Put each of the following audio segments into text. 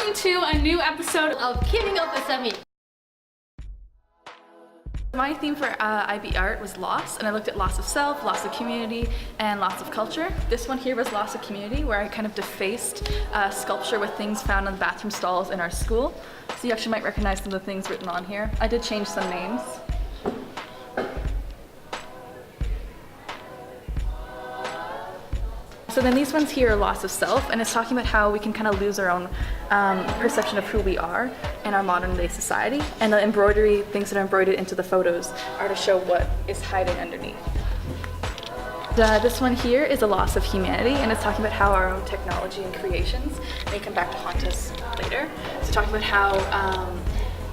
welcome to a new episode of Keeping Up with Semi. My theme for IB Art was loss, and I looked at loss of self, loss of community, and loss of culture. This one here was loss of community, where I kind of defaced sculpture with things found in the bathroom stalls in our school. So you actually might recognize some of the things written on here. I did change some names. So then these ones here are loss of self, and it's talking about how we can kind of lose our own perception of who we are in our modern day society. And the embroidery, things that are embroidered into the photos are to show what is hiding underneath. This one here is a loss of humanity, and it's talking about how our own technology and creations may come back to haunt us later. So talking about how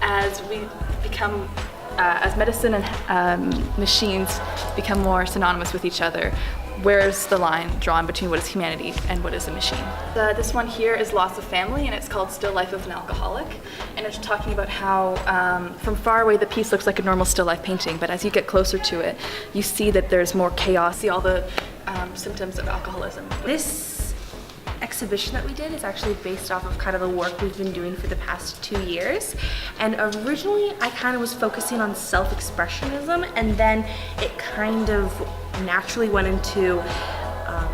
as we become as medicine and machines become more synonymous with each other, where's the line drawn between what is humanity and what is a machine? This one here is loss of family, and it's called Still Life of an Alcoholic. And it's talking about how from far away the piece looks like a normal still life painting, but as you get closer to it, you see that there's more chaos, see all the symptoms of alcoholism. This exhibition that we did is actually based off of kind of the work we've been doing for the past 2 years. And originally I kind of was focusing on self-expressionism, and then it kind of naturally went into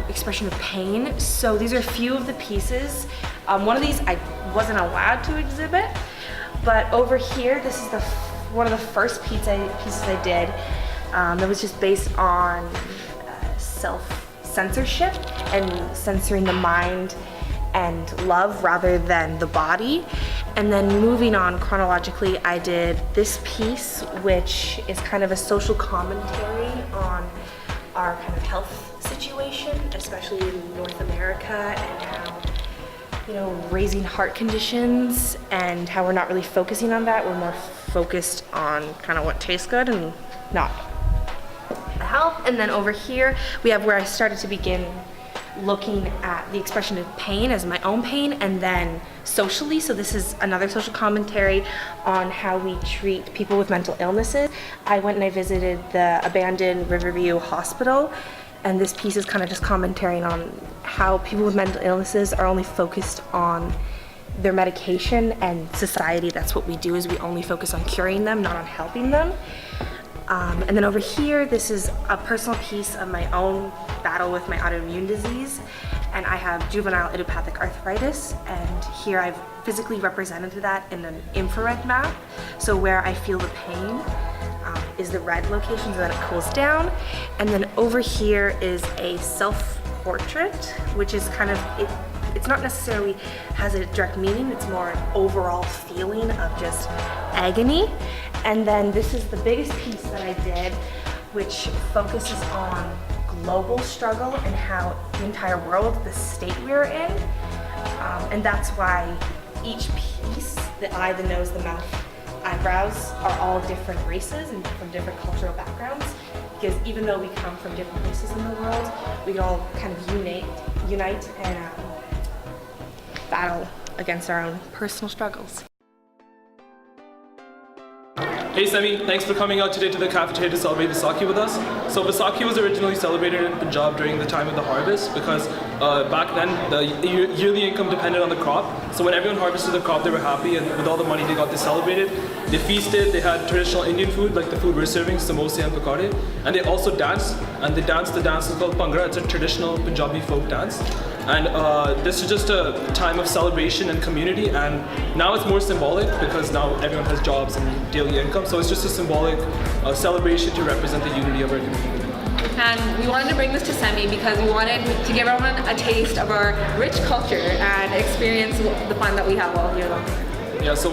expression of pain. So these are a few of the pieces. One of these I wasn't allowed to exhibit, but over here, this is one of the first pieces I did that was just based on self-censorship and censoring the mind and love rather than the body. And then moving on chronologically, I did this piece, which is kind of a social commentary on our kind of health situation, especially in North America, and how, you know, raising heart conditions and how we're not really focusing on that. We're more focused on kind of what tastes good and not the health. And then over here, we have where I started to begin looking at the expression of pain as my own pain, and then socially. So this is another social commentary on how we treat people with mental illnesses. I went and I visited the abandoned Riverview Hospital, and this piece is kind of just commentating on how people with mental illnesses are only focused on their medication, and society, that's what we do, is we only focus on curing them, not on helping them. And then over here, this is a personal piece of my own battle with my autoimmune disease, and I have juvenile idiopathic arthritis, and here I've physically represented that in an infrared map. So where I feel the pain is the red location, so that it cools down. And then over here is a self-portrait, which is kind of, it's not necessarily has a direct meaning, it's more an overall feeling of just agony. And then this is the biggest piece that I did, which focuses on global struggle and how the entire world, the state we're in. And that's why each piece, the eye, the nose, the mouth, eyebrows, are all different races and from different cultural backgrounds. Because even though we come from different places in the world, we can all kind of unite and battle against our own personal struggles. Hey Semi, thanks for coming out today to the cafeteria to celebrate Vaisakhi with us. So Vaisakhi was originally celebrated in Punjab during the time of the harvest, because back then the yearly income depended on the crop. So when everyone harvested the crop, they were happy, and with all the money they got, they celebrated. They feasted, they had traditional Indian food like the food we're serving, samosa and pakade, and they also danced. And they danced, the dance is called Bhangra. It's a traditional Punjabi folk dance. And this is just a time of celebration and community, and now it's more symbolic because now everyone has jobs and daily income, so it's just a symbolic celebration to represent the unity of our community. And we wanted to bring this to Semi because we wanted to give everyone a taste of our rich culture and experience the fun that we have all year long. Yeah, so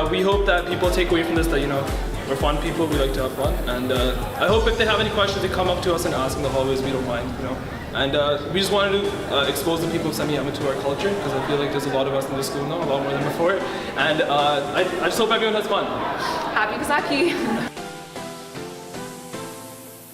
we hope that people take away from this that, you know, we're fun people, we like to have fun, and I hope if they have any questions, they come up to us and ask in the hallways, we don't mind, you know. And we just wanted to expose the people of Semi Yama to our culture, because I feel like there's a lot of us in the school now, a lot more than before. And I just hope everyone has fun. Happy Vaisakhi!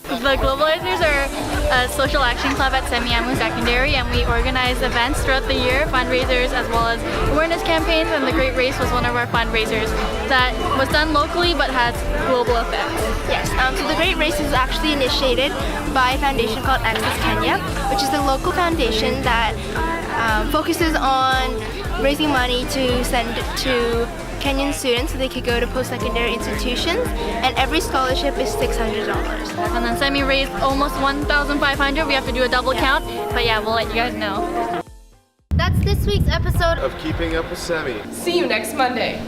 The Globalizers are a social action club at Semi Yama Secondary, and we organize events throughout the year, fundraisers as well as awareness campaigns, and the Great Race was one of our fundraisers that was done locally but has global effects. Yes, so the Great Race is actually initiated by a foundation called Access Kenya, which is a local foundation that focuses on raising money to send to Kenyan students so they could go to post-secondary institutions, and every scholarship is $600. And then Semi raised almost 1,500. We have to do a double count, but yeah, we'll let you guys know. That's this week's episode of Keeping Up with Semi. See you next Monday.